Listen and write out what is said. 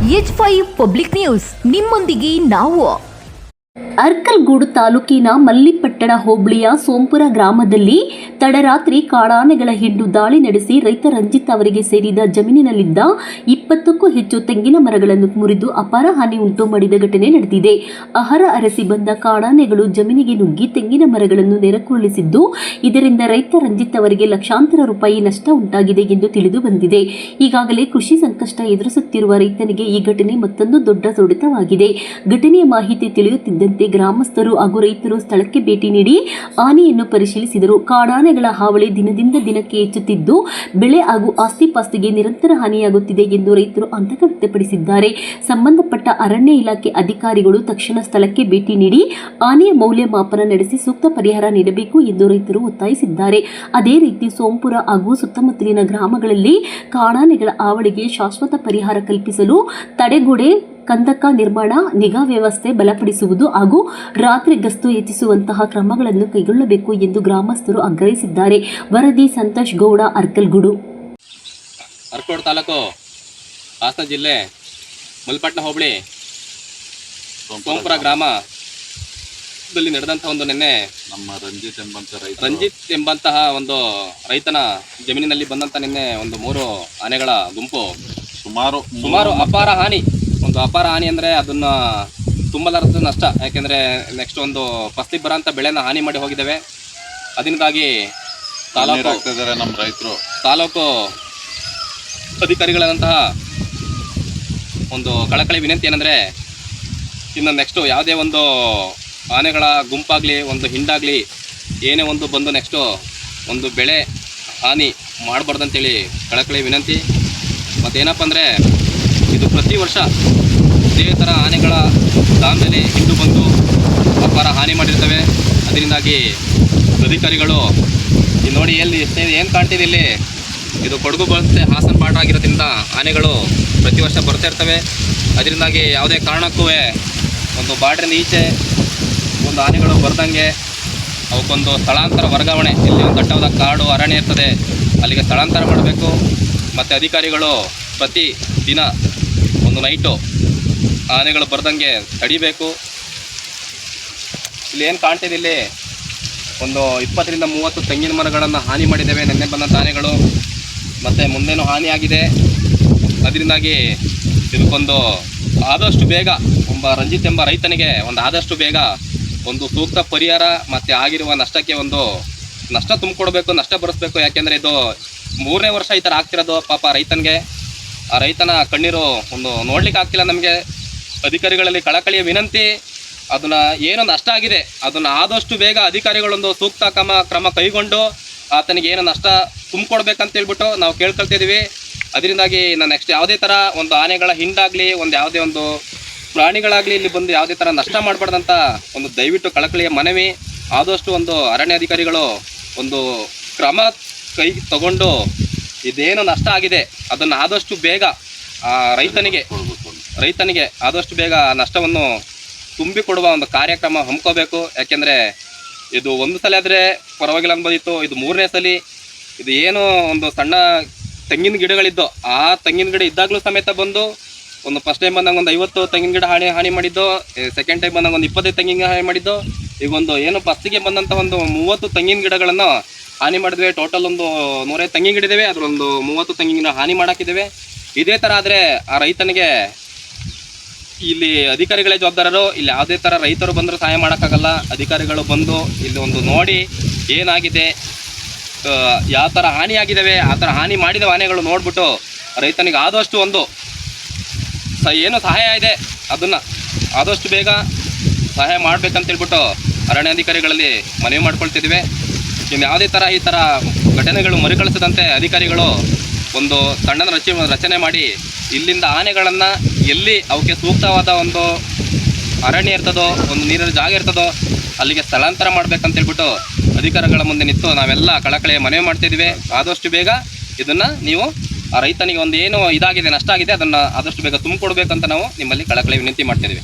H5 public news ನಿಮ್ಮೊಂದಿಗೆ ನಾವು. ಅರ್ಕಲ್ಗೂಡು ತಾಲೂಕಿನ ಮಲ್ಲಿಪಟ್ಟಣ ಹೋಬಳಿಯ ಸೋಂಪುರ ಗ್ರಾಮದಲ್ಲಿ ತಡರಾತ್ರಿ ಕಾಡಾನೆಗಳ ಹಿಂಡು ದಾಳಿ ನಡೆಸಿ ರೈತ ರಂಜಿತ್ ಅವರಿಗೆ ಸೇರಿದ ಜಮೀನಿನಲ್ಲಿದ್ದ 20ಕ್ಕೂ ಹೆಚ್ಚು ತೆಂಗಿನ ಮರಗಳನ್ನು ಮುರಿದು ಅಪಾರ ಹಾನಿ ಉಂಟು ಮಾಡಿದ ಘಟನೆ ನಡೆದಿದೆ. ಆಹಾರ ಅರಸಿ ಬಂದ ಕಾಡಾನೆಗಳು ಜಮೀನಿಗೆ ನುಗ್ಗಿ ತೆಂಗಿನ ಮರಗಳನ್ನು ನೆರಕುರುಳಿಸಿದ್ದು, ಇದರಿಂದ ರೈತ ರಂಜಿತ್ ಅವರಿಗೆ ಲಕ್ಷಾಂತರ ರೂಪಾಯಿ ನಷ್ಟ ಉಂಟಾಗಿದೆ ಎಂದು ತಿಳಿದು ಬಂದಿದೆ. ಈಗಾಗಲೇ ಕೃಷಿ ಸಂಕಷ್ಟ ಎದುರಿಸುತ್ತಿರುವ ರೈತನಿಗೆ ಈ ಘಟನೆ ಮತ್ತೊಂದು ದೊಡ್ಡ ಹೊಡೆತವಾಗಿದೆ. ಘಟನೆಯ ಮಾಹಿತಿ ತಿಳಿಯುತ್ತಿದ್ದಂತೆ ಗ್ರಾಮಸ್ಥರು ಹಾಗೂ ರೈತರು ಸ್ಥಳಕ್ಕೆ ಭೇಟಿ ನೀಡಿ ಆನೆಯನ್ನು ಪರಿಶೀಲಿಸಿದರು. ಕಾಡಾನೆಗಳ ಹಾವಳಿ ದಿನದಿಂದ ದಿನಕ್ಕೆ ಹೆಚ್ಚುತ್ತಿದ್ದು, ಬೆಳೆ ಹಾಗೂ ಆಸ್ತಿಪಾಸ್ತಿಗೆ ನಿರಂತರ ಹಾನಿಯಾಗುತ್ತಿದೆ ಎಂದು ರೈತರು ಆತಂಕ ವ್ಯಕ್ತಪಡಿಸಿದ್ದಾರೆ. ಸಂಬಂಧಪಟ್ಟ ಅರಣ್ಯ ಇಲಾಖೆ ಅಧಿಕಾರಿಗಳು ತಕ್ಷಣ ಸ್ಥಳಕ್ಕೆ ಭೇಟಿ ನೀಡಿ ಆನೆಯ ಮೌಲ್ಯಮಾಪನ ನಡೆಸಿ ಸೂಕ್ತ ಪರಿಹಾರ ನೀಡಬೇಕು ಎಂದು ರೈತರು ಒತ್ತಾಯಿಸಿದ್ದಾರೆ. ಅದೇ ರೀತಿ ಸೋಂಪುರ ಹಾಗೂ ಸುತ್ತಮುತ್ತಲಿನ ಗ್ರಾಮಗಳಲ್ಲಿ ಕಾಡಾನೆಗಳ ಹಾವಳಿಗೆ ಶಾಶ್ವತ ಪರಿಹಾರ ಕಲ್ಪಿಸಲು ತಡೆಗೋಡೆ, ಕಂದಕ ನಿರ್ಮಾಣ, ನಿಗಾ ವ್ಯವಸ್ಥೆ ಬಲಪಡಿಸುವುದು ಹಾಗೂ ರಾತ್ರಿ ಗಸ್ತು ಹೆಚ್ಚಿಸುವಂತಹ ಕ್ರಮಗಳನ್ನು ಕೈಗೊಳ್ಳಬೇಕು ಎಂದು ಗ್ರಾಮಸ್ಥರು ಆಗ್ರಹಿಸಿದ್ದಾರೆ. ವರದಿ ಸಂತೋಷ್ ಗೌಡ, ಅರ್ಕಲ್ಗೂಡು. ಅರ್ಕೋಡ್ ತಾಲೂಕು, ಹಾಸನ ಜಿಲ್ಲೆ, ಮಲ್ಲಿಪಟ್ಟಣ ಹೋಬಳಿ, ಸೋಂಪುರ ಗ್ರಾಮದಲ್ಲಿ ನಡೆದಂತಹ ಒಂದು ನಿನ್ನೆ ನಮ್ಮ ರಂಜಿತ್ ಎಂಬಂತಹ ಒಂದು ರೈತನ ಜಮೀನಿನಲ್ಲಿ ಬಂದಂಥ ನಿನ್ನೆ ಒಂದು 3 ಆನೆಗಳ ಗುಂಪು ಸುಮಾರು ಅಪಾರ ಹಾನಿ ಅಂದರೆ ಅದನ್ನು ತುಂಬಲಾರದ ನಷ್ಟ. ಯಾಕೆಂದರೆ ನೆಕ್ಸ್ಟ್ ಒಂದು ಫಸ್ಲಿಗೆ ಬರೋಂಥ ಬೆಳೆನ ಹಾನಿ ಮಾಡಿ ಹೋಗಿದ್ದೇವೆ. ಅದರಿಂದಾಗಿ ನಮ್ಮ ರೈತರು ತಾಲೂಕು ಅಧಿಕಾರಿಗಳಂತಹ ಒಂದು ಕಳಕಳಿ ವಿನಂತಿ ಏನಂದರೆ, ಇನ್ನು ನೆಕ್ಸ್ಟು ಯಾವುದೇ ಒಂದು ಆನೆಗಳ ಗುಂಪಾಗಲಿ, ಒಂದು ಹಿಂಡಾಗಲಿ, ಏನೇ ಒಂದು ಬಂದು ನೆಕ್ಸ್ಟು ಒಂದು ಬೆಳೆ ಹಾನಿ ಮಾಡಬಾರ್ದಂತೇಳಿ ಕಳಕಳಿ ವಿನಂತಿ. ಮತ್ತೇನಪ್ಪ ಅಂದರೆ, ಇದು ಪ್ರತಿ ವರ್ಷ ಇದೇ ಥರ ಆನೆಗಳ ದಾಮದಲ್ಲಿ ಹಿಂಡು ಬಂದು ಅಪಾರ ಹಾನಿ ಮಾಡಿರ್ತವೆ. ಅದರಿಂದಾಗಿ ಅಧಿಕಾರಿಗಳು ನೋಡಿ ಎಲ್ಲಿ ಏನು ಕಾಣ್ತಿದೆ ಇಲ್ಲಿ, ಇದು ಕೊಡಗು ಬರುತ್ತೆ, ಹಾಸನ ಬಾರ್ಡರ್ ಆಗಿರೋದ್ರಿಂದ ಆನೆಗಳು ಪ್ರತಿ ವರ್ಷ ಬರ್ತಾ ಇರ್ತವೆ. ಅದರಿಂದಾಗಿ ಯಾವುದೇ ಕಾರಣಕ್ಕೂ ಒಂದು ಬಾರ್ಡ್ರಿಂದ ಈಚೆ ಒಂದು ಆನೆಗಳು ಬರ್ದಂಗೆ ಅವಕ್ಕೊಂದು ಸ್ಥಳಾಂತರ ವರ್ಗಾವಣೆ, ಇಲ್ಲಿ ಒಂದು ದಟ್ಟವಾದ ಕಾಡು ಅರಣ್ಯ ಇರ್ತದೆ, ಅಲ್ಲಿಗೆ ಸ್ಥಳಾಂತರ ಮಾಡಬೇಕು. ಮತ್ತು ಅಧಿಕಾರಿಗಳು ಪ್ರತಿ ದಿನ ಒಂದು ನೈಟು ಆನೆಗಳು ಬರ್ದಂಗೆ ತಡಿಬೇಕು. ಇಲ್ಲಿ ಏನು ಕಾಣ್ತಿದೆ, ಇಲ್ಲಿ ಒಂದು 20ರಿಂದ 30 ತೆಂಗಿನ ಮರಗಳನ್ನು ಹಾನಿ ಮಾಡಿದ್ದೇವೆ ನಿನ್ನೆ ಬಂದಂಥ ಆನೆಗಳು. ಮತ್ತು ಮುಂದೇನೂ ಹಾನಿಯಾಗಿದೆ. ಅದರಿಂದಾಗಿ ಇದಕ್ಕೊಂದು ಆದಷ್ಟು ಬೇಗ ಒಬ್ಬ ರಂಜಿತ್ ಎಂಬ ರೈತನಿಗೆ ಒಂದು ಆದಷ್ಟು ಬೇಗ ಒಂದು ಸೂಕ್ತ ಪರಿಹಾರ ಮತ್ತು ಆಗಿರುವ ನಷ್ಟಕ್ಕೆ ಒಂದು ನಷ್ಟ ತುಂಬಿಕೊಡ್ಬೇಕು, ನಷ್ಟ ಭರಿಸ್ಬೇಕು. ಯಾಕೆಂದರೆ ಇದು 3ನೇ ವರ್ಷ ಈ ಥರ ಆಗ್ತಿರೋದು. ಪಾಪ ರೈತನಿಗೆ, ಆ ರೈತನ ಕಣ್ಣೀರು ಒಂದು ನೋಡ್ಲಿಕ್ಕೆ ಆಗ್ತಿಲ್ಲ. ನಮಗೆ ಅಧಿಕಾರಿಗಳಲ್ಲಿ ಕಳಕಳಿಯ ವಿನಂತಿ, ಅದನ್ನು ಏನು ನಷ್ಟ ಆಗಿದೆ ಅದನ್ನು ಆದಷ್ಟು ಬೇಗ ಅಧಿಕಾರಿಗಳೊಂದು ಸೂಕ್ತ ಕ್ರಮ ಕೈಗೊಂಡು ಆತನಿಗೆ ಏನು ನಷ್ಟ ತುಂಬಿಕೊಡ್ಬೇಕಂತೇಳ್ಬಿಟ್ಟು ನಾವು ಕೇಳ್ಕೊಳ್ತಿದ್ದೀವಿ. ಅದರಿಂದಾಗಿ ನಾನು ನೆಕ್ಸ್ಟ್ ಯಾವುದೇ ಥರ ಒಂದು ಆನೆಗಳ ಹಿಂಡಾಗಲಿ, ಒಂದು ಯಾವುದೇ ಒಂದು ಪ್ರಾಣಿಗಳಾಗಲಿ ಇಲ್ಲಿ ಬಂದು ಯಾವುದೇ ಥರ ನಷ್ಟ ಮಾಡಬಾರ್ದಂತ ಒಂದು ದಯವಿಟ್ಟು ಕಳಕಳಿಯ ಮನವಿ. ಆದಷ್ಟು ಒಂದು ಅರಣ್ಯ ಅಧಿಕಾರಿಗಳು ಒಂದು ಕ್ರಮ ಕೈ ತಗೊಂಡು ಇದೇನು ನಷ್ಟ ಆಗಿದೆ ಅದನ್ನು ಆದಷ್ಟು ಬೇಗ ಆ ರೈತನಿಗೆ ಆದಷ್ಟು ಬೇಗ ನಷ್ಟವನ್ನು ತುಂಬಿಕೊಡುವ ಒಂದು ಕಾರ್ಯಕ್ರಮ ಹಮ್ಮಿಕೋಬೇಕು. ಯಾಕೆಂದರೆ ಇದು ಒಂದು ಸಲ ಆದರೆ ಪರವಾಗಿಲ್ಲ ಅನ್ಬೋದಿತ್ತು, ಇದು 3ನೇ ಸಲ. ಇದು ಏನು ಒಂದು ಸಣ್ಣ ತೆಂಗಿನ ಗಿಡಗಳಿದ್ದು, ಆ ತೆಂಗಿನ ಗಿಡ ಇದ್ದಾಗಲೂ ಸಮೇತ ಬಂದು ಒಂದು ಫಸ್ಟ್ ಟೈಮ್ ಬಂದಾಗ ಒಂದು 50 ತೆಂಗಿನ ಗಿಡ ಹಾನಿ ಮಾಡಿದ್ದು, ಸೆಕೆಂಡ್ ಟೈಮ್ ಬಂದಾಗ ಒಂದು 25 ತೆಂಗಿನ ಗಿಡ ಹಾನಿ ಮಾಡಿದ್ದು, ಈಗ ಒಂದು ಏನು ಫಸ್ಟಿಗೆ ಬಂದಂಥ ಒಂದು 30 ತೆಂಗಿನ ಗಿಡಗಳನ್ನು ಹಾನಿ ಮಾಡಿದ್ವಿ. ಟೋಟಲ್ ಒಂದು 105 ತೆಂಗಿನ ಗಿಡ ಇದ್ದೇವೆ, ಅದರೊಂದು 30 ತೆಂಗಿನ ಗಿಡ ಹಾನಿ ಮಾಡಾಕಿದ್ದೇವೆ. ಇದೇ ಥರ ಆದರೆ ಆ ರೈತನಿಗೆ ಇಲ್ಲಿ ಅಧಿಕಾರಿಗಳೇ ಜವಾಬ್ದಾರರು. ಇಲ್ಲಿ ಯಾವುದೇ ಥರ ರೈತರು ಬಂದರೂ ಸಹಾಯ ಮಾಡೋಕ್ಕಾಗಲ್ಲ. ಅಧಿಕಾರಿಗಳು ಬಂದು ಇಲ್ಲಿ ಒಂದು ನೋಡಿ ಏನಾಗಿದೆ, ಯಾವ ಥರ ಹಾನಿಯಾಗಿದ್ದಾವೆ, ಆ ಥರ ಹಾನಿ ಮಾಡಿದ ಆನೆಗಳು ನೋಡಿಬಿಟ್ಟು ರೈತನಿಗೆ ಆದಷ್ಟು ಒಂದು ಏನು ಸಹಾಯ ಇದೆ ಅದನ್ನು ಆದಷ್ಟು ಬೇಗ ಸಹಾಯ ಮಾಡಬೇಕಂತೇಳ್ಬಿಟ್ಟು ಅರಣ್ಯಾಧಿಕಾರಿಗಳಲ್ಲಿ ಮನವಿ ಮಾಡ್ಕೊಳ್ತಿದ್ದೀವಿ. ಇನ್ನು ಯಾವುದೇ ಥರ ಈ ಥರ ಘಟನೆಗಳು ಮರುಕಳಿಸದಂತೆ ಅಧಿಕಾರಿಗಳು ಒಂದು ತಂಡನ ರಚನೆ ಮಾಡಿ ಇಲ್ಲಿಂದ ಆನೆಗಳನ್ನು ಎಲ್ಲಿ ಅವಕ್ಕೆ ಸೂಕ್ತವಾದ ಒಂದು ಅರಣ್ಯ ಇರ್ತದೋ, ಒಂದು ನೀರಿನ ಜಾಗ ಇರ್ತದೋ ಅಲ್ಲಿಗೆ ಸ್ಥಳಾಂತರ ಮಾಡಬೇಕಂತೇಳ್ಬಿಟ್ಟು ಅಧಿಕಾರಿಗಳ ಮುಂದೆ ನಿಂತು ನಾವೆಲ್ಲ ಕಳಕಳಿಯ ಮನವಿ ಮಾಡ್ತಿದ್ದೀವಿ. ಆದಷ್ಟು ಬೇಗ ಇದನ್ನು ನೀವು ಆ ರೈತನಿಗೆ ಒಂದು ಏನು ಇದಾಗಿದೆ, ನಷ್ಟ ಆಗಿದೆ, ಅದನ್ನು ಆದಷ್ಟು ಬೇಗ ತುಂಬಿಕೊಡ್ಬೇಕಂತ ನಾವು ನಿಮ್ಮಲ್ಲಿ ಕಳಕಳಿ ವಿನಂತಿ ಮಾಡ್ತಿದ್ದೀವಿ.